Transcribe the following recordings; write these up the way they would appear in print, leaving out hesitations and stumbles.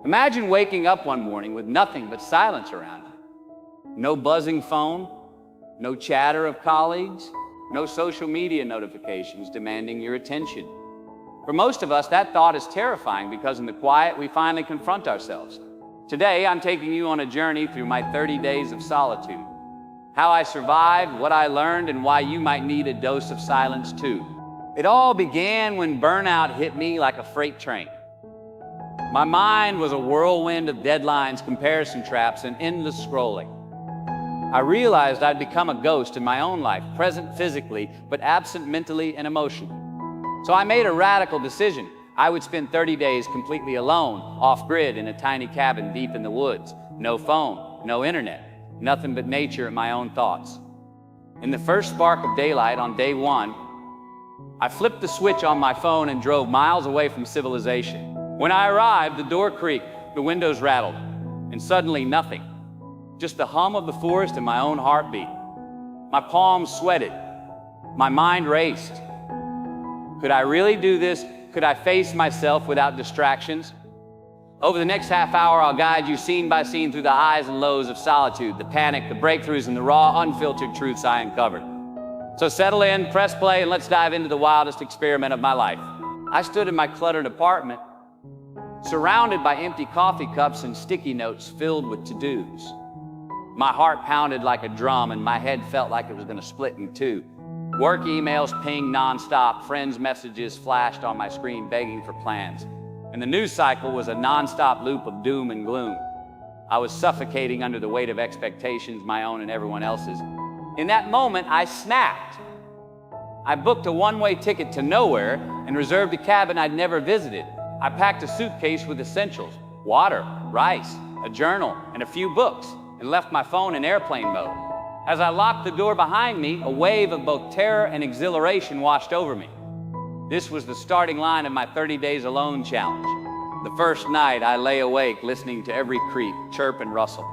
Imagine waking up one morning with nothing but silence around you. No buzzing phone, no chatter of colleagues, no social media notifications demanding your attention. For most of us, that thought is terrifying because in the quiet, we finally confront ourselves. Today, I'm taking you on a journey through my 30 days of solitude. How I survived, what I learned, and why you might need a dose of silence too. It all began when burnout hit me like a freight train. My mind was a whirlwind of deadlines, comparison traps, and endless scrolling. I realized I'd become a ghost in my own life, present physically, but absent mentally and emotionally. So I made a radical decision. I would spend 30 days completely alone, off-grid, in a tiny cabin deep in the woods. No phone, no internet, nothing but nature and my own thoughts. In the first spark of daylight on day one, I flipped the switch on my phone and drove miles away from civilization. When I arrived, the door creaked, the windows rattled, and suddenly nothing. Just the hum of the forest and my own heartbeat. My palms sweated. My mind raced. Could I really do this? Could I face myself without distractions? Over the next half hour, I'll guide you scene by scene through the highs and lows of solitude, the panic, the breakthroughs, and the raw, unfiltered truths I uncovered. So settle in, press play, and let's dive into the wildest experiment of my life. I stood in my cluttered apartment, surrounded by empty coffee cups and sticky notes filled with to-dos. My heart pounded like a drum, and my head felt like it was going to split in two. Work emails pinged nonstop, friends' messages flashed on my screen begging for plans. And the news cycle was a nonstop loop of doom and gloom. I was suffocating under the weight of expectations, my own and everyone else's. In that moment, I snapped. I booked a one-way ticket to nowhere and reserved a cabin I'd never visited. I packed a suitcase with essentials, water, rice, a journal, and a few books, and left my phone in airplane mode. As I locked the door behind me, a wave of both terror and exhilaration washed over me. This was the starting line of my 30 days alone challenge. The first night, I lay awake listening to every creak, chirp, and rustle.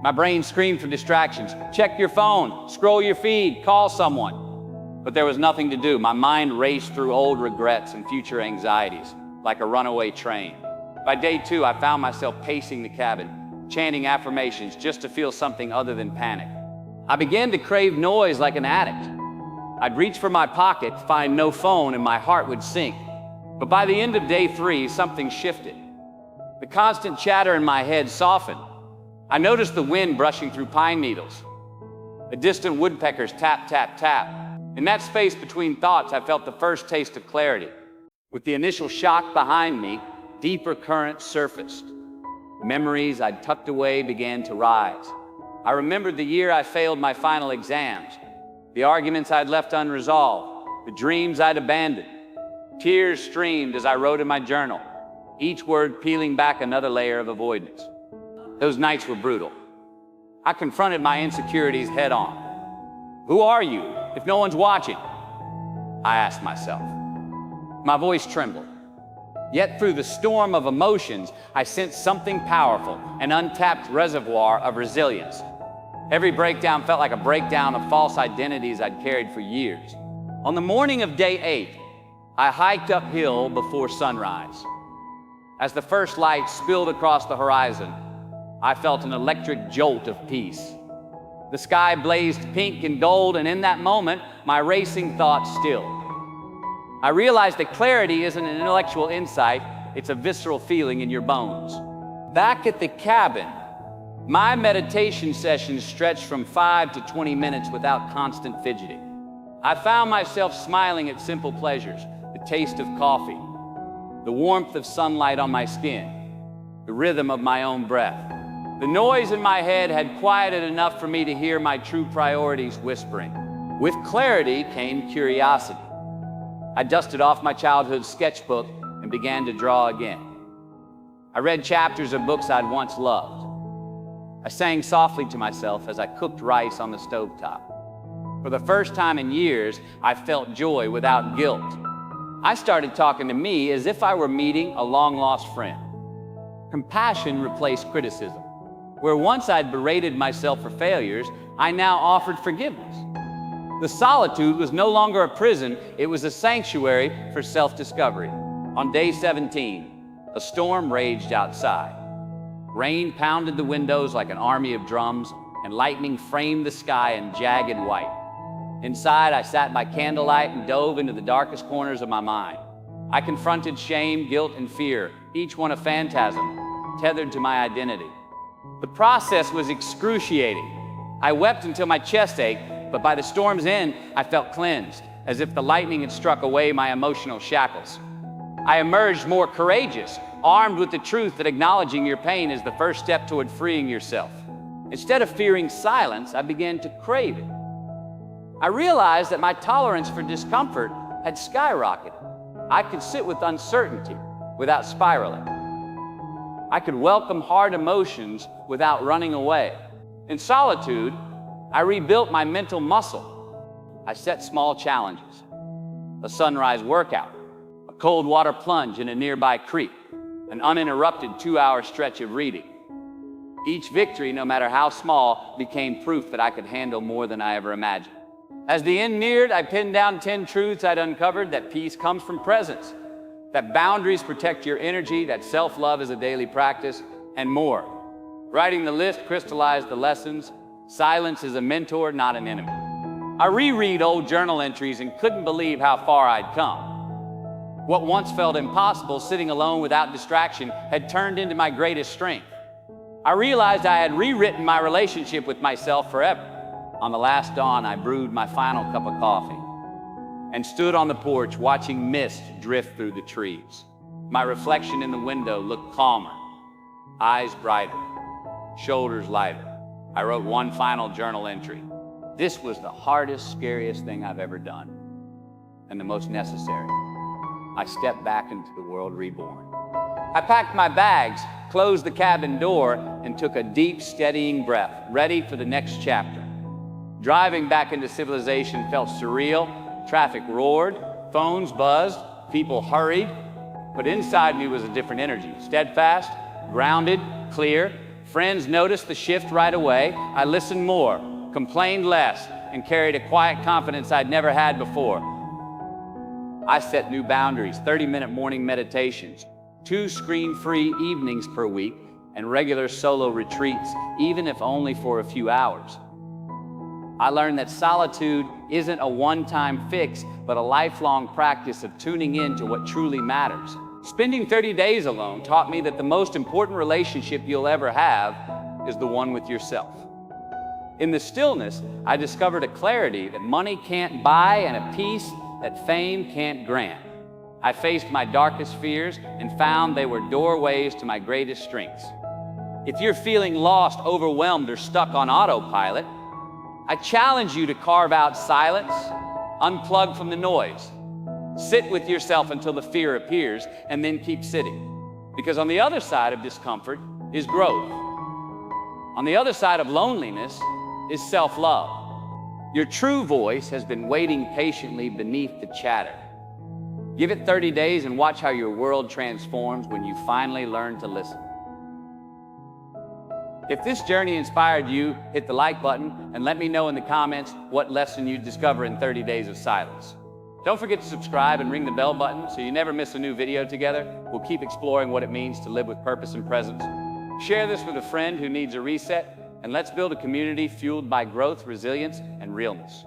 My brain screamed for distractions. Check your phone, scroll your feed, call someone. But there was nothing to do. My mind raced through old regrets and future anxieties, like a runaway train. By day two, I found myself pacing the cabin, chanting affirmations just to feel something other than panic. I began to crave noise like an addict. I'd reach for my pocket, find no phone, and my heart would sink. But by the end of day three, something shifted. The constant chatter in my head softened. I noticed the wind brushing through pine needles, a distant woodpecker's tap, tap, tap. In that space between thoughts, I felt the first taste of clarity. With the initial shock behind me, deeper currents surfaced. Memories I'd tucked away began to rise. I remembered the year I failed my final exams, the arguments I'd left unresolved, the dreams I'd abandoned. Tears streamed as I wrote in my journal, each word peeling back another layer of avoidance. Those nights were brutal. I confronted my insecurities head on. Who are you if no one's watching? I asked myself. My voice trembled. Yet through the storm of emotions, I sensed something powerful, an untapped reservoir of resilience. Every breakdown felt like a breakdown of false identities I'd carried for years. On the morning of day 8, I hiked uphill before sunrise. As the first light spilled across the horizon, I felt an electric jolt of peace. The sky blazed pink and gold, and in that moment, my racing thoughts stilled. I realized that clarity isn't an intellectual insight, it's a visceral feeling in your bones. Back at the cabin, my meditation sessions stretched from 5 to 20 minutes without constant fidgeting. I found myself smiling at simple pleasures, the taste of coffee, the warmth of sunlight on my skin, the rhythm of my own breath. The noise in my head had quieted enough for me to hear my true priorities whispering. With clarity came curiosity. I dusted off my childhood sketchbook and began to draw again. I read chapters of books I'd once loved. I sang softly to myself as I cooked rice on the stovetop. For the first time in years, I felt joy without guilt. I started talking to me as if I were meeting a long-lost friend. Compassion replaced criticism. Where once I'd berated myself for failures, I now offered forgiveness. The solitude was no longer a prison, it was a sanctuary for self-discovery. On day 17, a storm raged outside. Rain pounded the windows like an army of drums, and lightning framed the sky in jagged white. Inside, I sat by candlelight and dove into the darkest corners of my mind. I confronted shame, guilt, and fear, each one a phantasm, tethered to my identity. The process was excruciating. I wept until my chest ached, but by the storm's end, I felt cleansed, as if the lightning had struck away my emotional shackles. I emerged more courageous, armed with the truth that acknowledging your pain is the first step toward freeing yourself. Instead of fearing silence, I began to crave it. I realized that my tolerance for discomfort had skyrocketed. I could sit with uncertainty without spiraling. I could welcome hard emotions without running away. In solitude, I rebuilt my mental muscle. I set small challenges: a sunrise workout, a cold water plunge in a nearby creek, an uninterrupted 2-hour stretch of reading. Each victory, no matter how small, became proof that I could handle more than I ever imagined. As the end neared, I pinned down 10 truths I'd uncovered: that peace comes from presence, that boundaries protect your energy, that self-love is a daily practice, and more. Writing the list crystallized the lessons. Silence is a mentor, not an enemy. I reread old journal entries and couldn't believe how far I'd come. What once felt impossible, sitting alone without distraction, had turned into my greatest strength. I realized I had rewritten my relationship with myself forever. On the last dawn, I brewed my final cup of coffee and stood on the porch watching mist drift through the trees. My reflection in the window looked calmer, eyes brighter, shoulders lighter. I wrote one final journal entry. This was the hardest, scariest thing I've ever done, and the most necessary. I stepped back into the world reborn. I packed my bags, closed the cabin door, and took a deep, steadying breath, ready for the next chapter. Driving back into civilization felt surreal. Traffic roared, phones buzzed, people hurried, but inside me was a different energy: steadfast, grounded, clear. Friends noticed the shift right away. I listened more, complained less, and carried a quiet confidence I'd never had before. I set new boundaries: 30-minute morning meditations, 2 screen-free evenings per week, and regular solo retreats, even if only for a few hours. I learned that solitude isn't a one-time fix, but a lifelong practice of tuning in to what truly matters. Spending 30 days alone taught me that the most important relationship you'll ever have is the one with yourself. In the stillness, I discovered a clarity that money can't buy and a peace that fame can't grant. I faced my darkest fears and found they were doorways to my greatest strengths. If you're feeling lost, overwhelmed, or stuck on autopilot, I challenge you to carve out silence, unplug from the noise. Sit with yourself until the fear appears, and then keep sitting. Because on the other side of discomfort is growth. On the other side of loneliness is self-love. Your true voice has been waiting patiently beneath the chatter. Give it 30 days and watch how your world transforms when you finally learn to listen. If this journey inspired you, hit the like button and let me know in the comments what lesson you discover in 30 days of silence. Don't forget to subscribe and ring the bell button so you never miss a new video together. We'll keep exploring what it means to live with purpose and presence. Share this with a friend who needs a reset, and let's build a community fueled by growth, resilience, and realness.